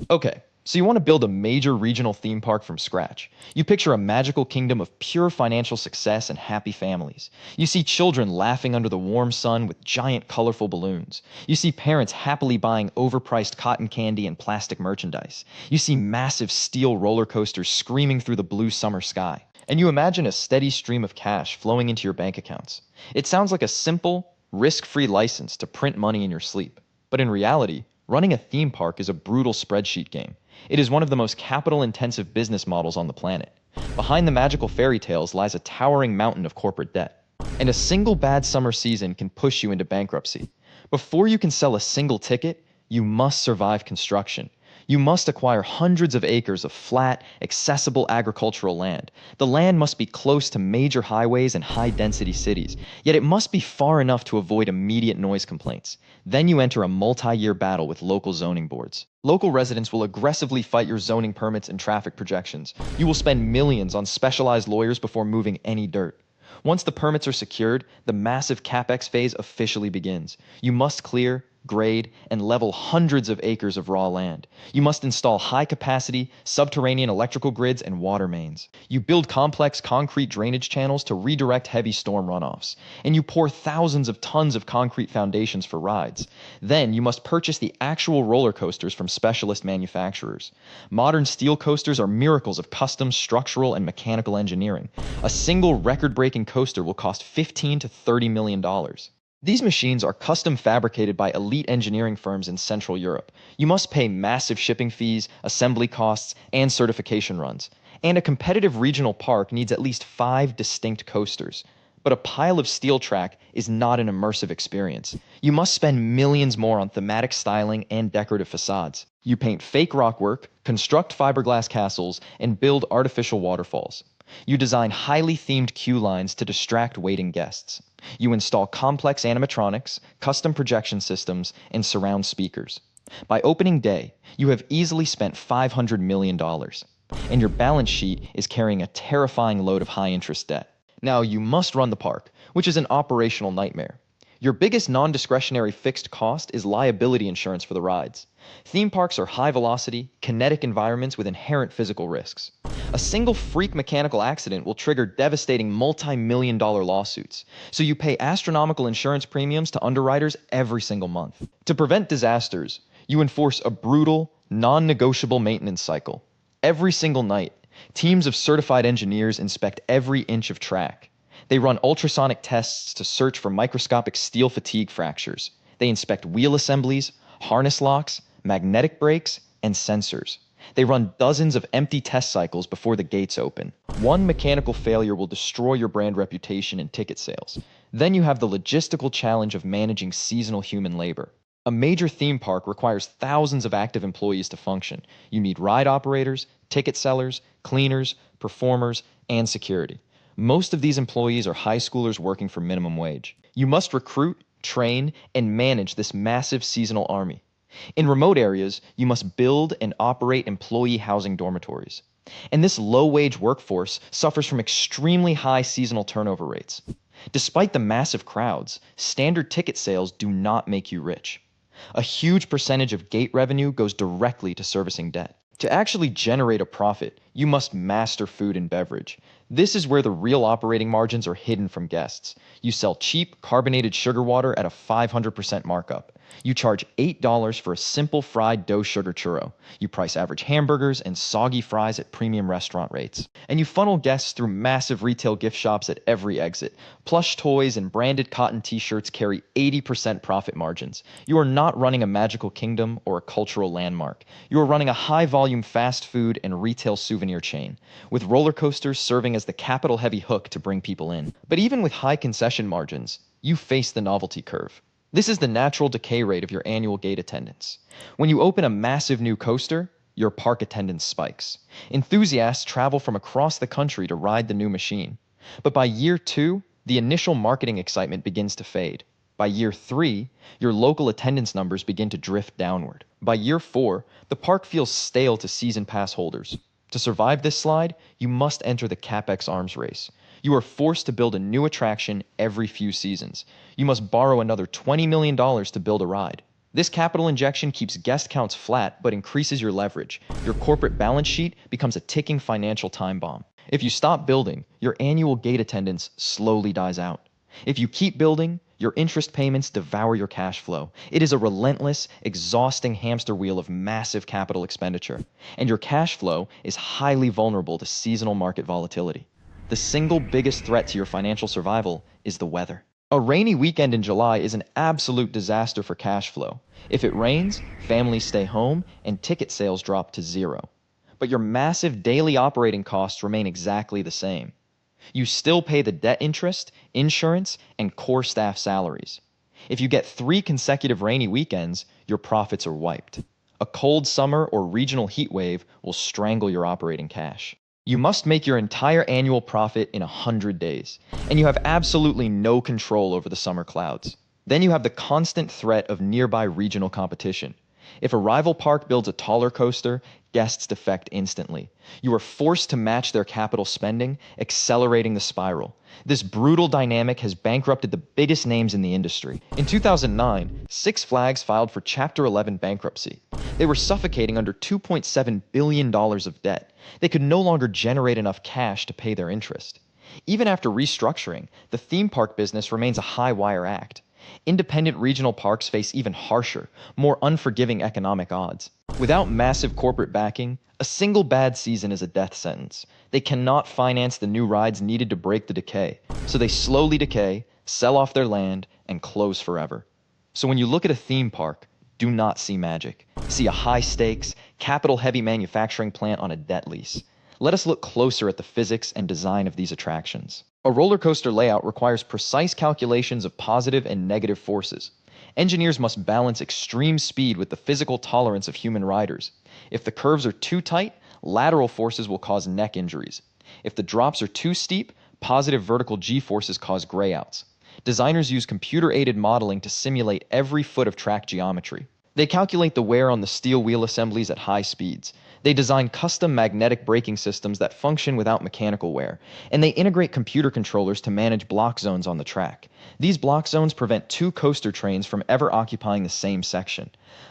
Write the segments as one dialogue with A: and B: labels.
A: Okay, so you want to build a major regional theme park from scratch. You picture a magical kingdom of pure financial success and happy families. You see children laughing under the warm sun with giant colorful balloons. You see parents happily buying overpriced cotton candy and plastic merchandise. You see massive steel roller coasters screaming through the blue summer sky. And you imagine a steady stream of cash flowing into your bank accounts. It sounds like a simple, risk-free license to print money in your sleep. But in reality, running a theme park is a brutal spreadsheet game. It is one of the most capital-intensive business models on the planet. Behind the magical fairy tales lies a towering mountain of corporate debt. And a single bad summer season can push you into bankruptcy. Before you can sell a single ticket, you must survive construction. You must acquire hundreds of acres of flat, accessible agricultural land. The land must be close to major highways and high-density cities, yet it must be far enough to avoid immediate noise complaints. Then you enter a multi-year battle with local zoning boards. Local residents will aggressively fight your zoning permits and traffic projections. You will spend millions on specialized lawyers before moving any dirt. Once the permits are secured, the massive CAPEX phase officially begins. You must clear, grade, and level hundreds of acres of raw land. You must install high-capacity, subterranean electrical grids and water mains. You build complex concrete drainage channels to redirect heavy storm runoffs. And you pour thousands of tons of concrete foundations for rides. Then you must purchase the actual roller coasters from specialist manufacturers. Modern steel coasters are miracles of custom structural and mechanical engineering. A single record-breaking coaster will cost $15 to $30 million. These machines are custom fabricated by elite engineering firms in Central Europe. You must pay massive shipping fees, assembly costs, and certification runs. And a competitive regional park needs at least 5 distinct coasters. But a pile of steel track is not an immersive experience. You must spend millions more on thematic styling and decorative facades. You paint fake rockwork, construct fiberglass castles, and build artificial waterfalls. You design highly themed queue lines to distract waiting guests. You install complex animatronics, custom projection systems, and surround speakers. By opening day, you have easily spent $500 million, and your balance sheet is carrying a terrifying load of high-interest debt. Now, you must run the park, which is an operational nightmare. Your biggest non-discretionary fixed cost is liability insurance for the rides. Theme parks are high-velocity, kinetic environments with inherent physical risks. A single freak mechanical accident will trigger devastating multi-million-dollar lawsuits, so you pay astronomical insurance premiums to underwriters every single month. To prevent disasters, you enforce a brutal, non-negotiable maintenance cycle. Every single night, teams of certified engineers inspect every inch of track. They run ultrasonic tests to search for microscopic steel fatigue fractures. They inspect wheel assemblies, harness locks, magnetic brakes, and sensors. They run dozens of empty test cycles before the gates open. One mechanical failure will destroy your brand reputation and ticket sales. Then you have the logistical challenge of managing seasonal human labor. A major theme park requires thousands of active employees to function. You need ride operators, ticket sellers, cleaners, performers, and security. Most of these employees are high schoolers working for minimum wage. You must recruit, train, and manage this massive seasonal army. In remote areas, you must build and operate employee housing dormitories. And this low-wage workforce suffers from extremely high seasonal turnover rates. Despite the massive crowds, standard ticket sales do not make you rich. A huge percentage of gate revenue goes directly to servicing debt. To actually generate a profit, you must master food and beverage. This is where the real operating margins are hidden from guests. You sell cheap, carbonated sugar water at a 500% markup. You charge $8 for a simple fried dough sugar churro. You price average hamburgers and soggy fries at premium restaurant rates. And you funnel guests through massive retail gift shops at every exit. Plush toys and branded cotton t-shirts carry 80% profit margins. You are not running a magical kingdom or a cultural landmark. You are running a high-volume fast food and retail souvenir chain, with roller coasters serving as the capital-heavy hook to bring people in. But even with high concession margins, you face the novelty curve. This is the natural decay rate of your annual gate attendance. When you open a massive new coaster, your park attendance spikes. Enthusiasts travel from across the country to ride the new machine. But by year 2, the initial marketing excitement begins to fade. By year 3, your local attendance numbers begin to drift downward. By year 4, the park feels stale to season pass holders. To survive this slide, you must enter the CAPEX arms race. You are forced to build a new attraction every few seasons. You must borrow another $20 million to build a ride. This capital injection keeps guest counts flat but increases your leverage. Your corporate balance sheet becomes a ticking financial time bomb. If you stop building, your annual gate attendance slowly dies out. If you keep building, your interest payments devour your cash flow. It is a relentless, exhausting hamster wheel of massive capital expenditure, and your cash flow is highly vulnerable to seasonal market volatility. The single biggest threat to your financial survival is the weather. A rainy weekend in July is an absolute disaster for cash flow. If it rains, families stay home and ticket sales drop to zero. But your massive daily operating costs remain exactly the same. You still pay the debt interest, insurance, and core staff salaries. If you get 3 consecutive rainy weekends, your profits are wiped. A cold summer or regional heat wave will strangle your operating cash. You must make your entire annual profit in 100 days, and you have absolutely no control over the summer clouds. Then you have the constant threat of nearby regional competition. If a rival park builds a taller coaster, guests defect instantly. You are forced to match their capital spending, accelerating the spiral. This brutal dynamic has bankrupted the biggest names in the industry. In 2009, Six Flags filed for Chapter 11 bankruptcy. They were suffocating under $2.7 billion of debt. They could no longer generate enough cash to pay their interest. Even after restructuring, the theme park business remains a high-wire act. Independent regional parks face even harsher, more unforgiving economic odds. Without massive corporate backing, a single bad season is a death sentence. They cannot finance the new rides needed to break the decay, so they slowly decay, sell off their land, and close forever. So when you look at a theme park, do not see magic. See a high-stakes, capital-heavy manufacturing plant on a debt lease. Let us look closer at the physics and design of these attractions. A roller coaster layout requires precise calculations of positive and negative forces. Engineers must balance extreme speed with the physical tolerance of human riders. If the curves are too tight, lateral forces will cause neck injuries. If the drops are too steep, positive vertical G-forces cause grayouts. Designers use computer-aided modeling to simulate every foot of track geometry. They calculate the wear on the steel wheel assemblies at high speeds. They design custom magnetic braking systems that function without mechanical wear, and they integrate computer controllers to manage block zones on the track. These block zones prevent 2 coaster trains from ever occupying the same section.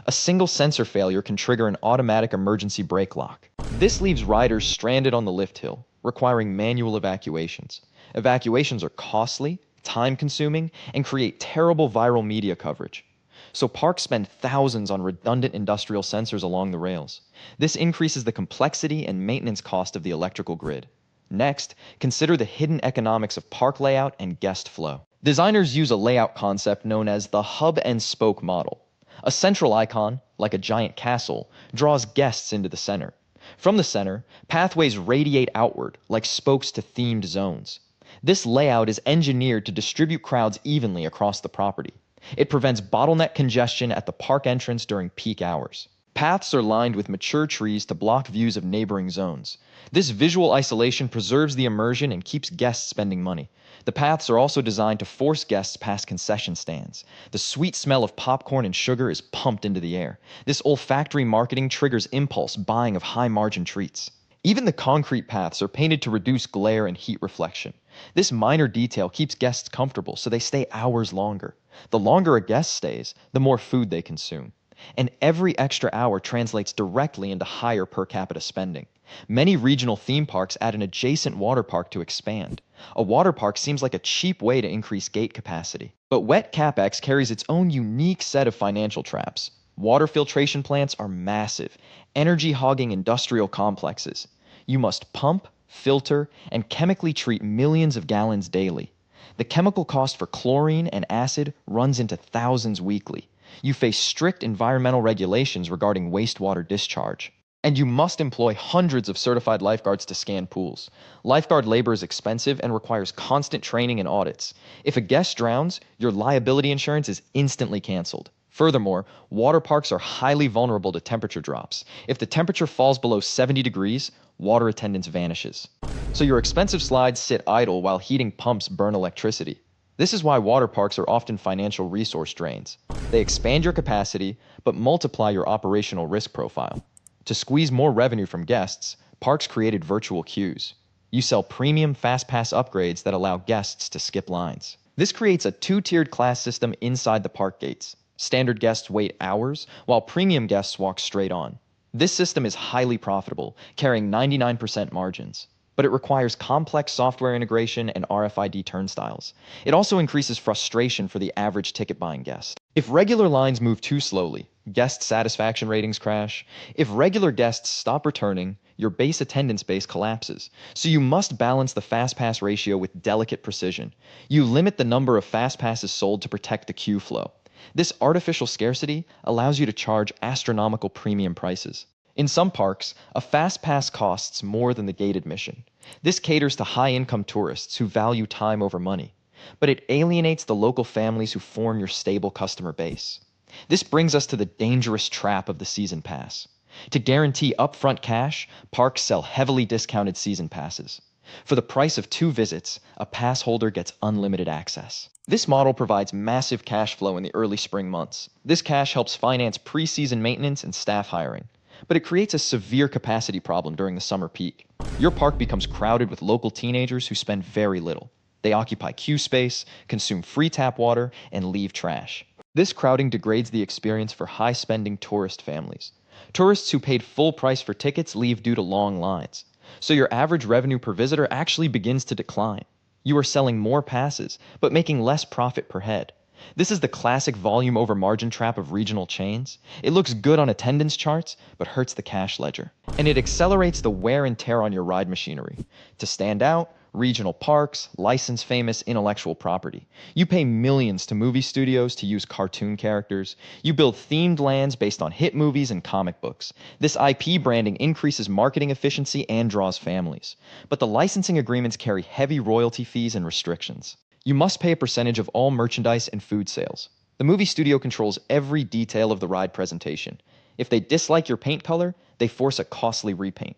A: A single sensor failure can trigger an automatic emergency brake lock. This leaves riders stranded on the lift hill, requiring manual evacuations. Evacuations are costly, time-consuming, and create terrible viral media coverage. So parks spend thousands on redundant industrial sensors along the rails. This increases the complexity and maintenance cost of the electrical grid. Next, consider the hidden economics of park layout and guest flow. Designers use a layout concept known as the hub and spoke model. A central icon, like a giant castle, draws guests into the center. From the center, pathways radiate outward, like spokes to themed zones. This layout is engineered to distribute crowds evenly across the property. It prevents bottleneck congestion at the park entrance during peak hours. Paths are lined with mature trees to block views of neighboring zones. This visual isolation preserves the immersion and keeps guests spending money. The paths are also designed to force guests past concession stands. The sweet smell of popcorn and sugar is pumped into the air. This olfactory marketing triggers impulse buying of high-margin treats. Even the concrete paths are painted to reduce glare and heat reflection. This minor detail keeps guests comfortable so they stay hours longer. The longer a guest stays, the more food they consume. And every extra hour translates directly into higher per capita spending. Many regional theme parks add an adjacent water park to expand. A water park seems like a cheap way to increase gate capacity. But wet CAPEX carries its own unique set of financial traps. Water filtration plants are massive, energy-hogging industrial complexes. You must pump, filter, and chemically treat millions of gallons daily. The chemical cost for chlorine and acid runs into thousands weekly. You face strict environmental regulations regarding wastewater discharge. And you must employ hundreds of certified lifeguards to scan pools. Lifeguard labor is expensive and requires constant training and audits. If a guest drowns, your liability insurance is instantly canceled. Furthermore, water parks are highly vulnerable to temperature drops. If the temperature falls below 70 degrees, water attendance vanishes. So your expensive slides sit idle while heating pumps burn electricity. This is why water parks are often financial resource drains. They expand your capacity, but multiply your operational risk profile. To squeeze more revenue from guests, parks created virtual queues. You sell premium FastPass upgrades that allow guests to skip lines. This creates a 2-tiered class system inside the park gates. Standard guests wait hours, while premium guests walk straight on. This system is highly profitable, carrying 99% margins. But it requires complex software integration and RFID turnstiles. It also increases frustration for the average ticket buying guest. If regular lines move too slowly, guest satisfaction ratings crash. If regular guests stop returning, your base attendance base collapses. So you must balance the fast pass ratio with delicate precision. You limit the number of fast passes sold to protect the queue flow. This artificial scarcity allows you to charge astronomical premium prices. In some parks, a fast pass costs more than the gate admission. This caters to high-income tourists who value time over money, but it alienates the local families who form your stable customer base. This brings us to the dangerous trap of the season pass. To guarantee upfront cash, parks sell heavily discounted season passes. For the price of 2 visits, a pass holder gets unlimited access. This model provides massive cash flow in the early spring months. This cash helps finance pre-season maintenance and staff hiring. But it creates a severe capacity problem during the summer peak. Your park becomes crowded with local teenagers who spend very little. They occupy queue space, consume free tap water, and leave trash. This crowding degrades the experience for high-spending tourist families. Tourists who paid full price for tickets leave due to long lines. So your average revenue per visitor actually begins to decline. You are selling more passes, but making less profit per head. This is the classic volume over margin trap of regional chains. It looks good on attendance charts, but hurts the cash ledger. And it accelerates the wear and tear on your ride machinery. To stand out, regional parks license famous intellectual property. You pay millions to movie studios to use cartoon characters. You build themed lands based on hit movies and comic books. This IP branding increases marketing efficiency and draws families. But the licensing agreements carry heavy royalty fees and restrictions. You must pay a percentage of all merchandise and food sales. The movie studio controls every detail of the ride presentation. If they dislike your paint color, they force a costly repaint.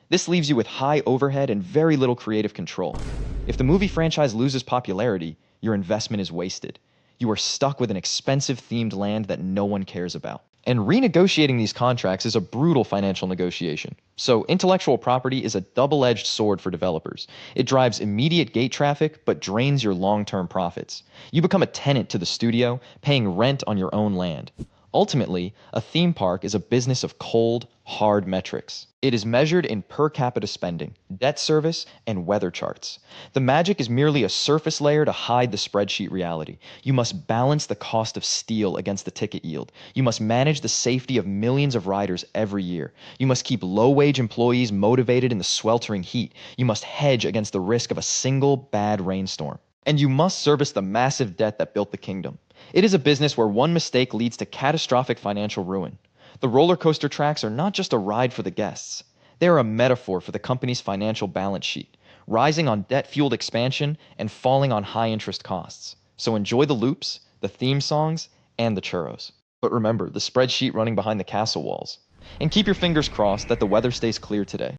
A: This leaves you with high overhead and very little creative control. If the movie franchise loses popularity, your investment is wasted. You are stuck with an expensive themed land that no one cares about. And renegotiating these contracts is a brutal financial negotiation. So intellectual property is a double-edged sword for developers. It drives immediate gate traffic, but drains your long-term profits. You become a tenant to the studio, paying rent on your own land. Ultimately, a theme park is a business of cold, hard metrics. It is measured in per capita spending, debt service, and weather charts. The magic is merely a surface layer to hide the spreadsheet reality. You must balance the cost of steel against the ticket yield. You must manage the safety of millions of riders every year. You must keep low-wage employees motivated in the sweltering heat. You must hedge against the risk of a single bad rainstorm. And you must service the massive debt that built the kingdom. It is a business where one mistake leads to catastrophic financial ruin. The roller coaster tracks are not just a ride for the guests. They are a metaphor for the company's financial balance sheet, rising on debt-fueled expansion and falling on high-interest costs. So enjoy the loops, the theme songs, and the churros. But remember, the spreadsheet running behind the castle walls. And keep your fingers crossed that the weather stays clear today.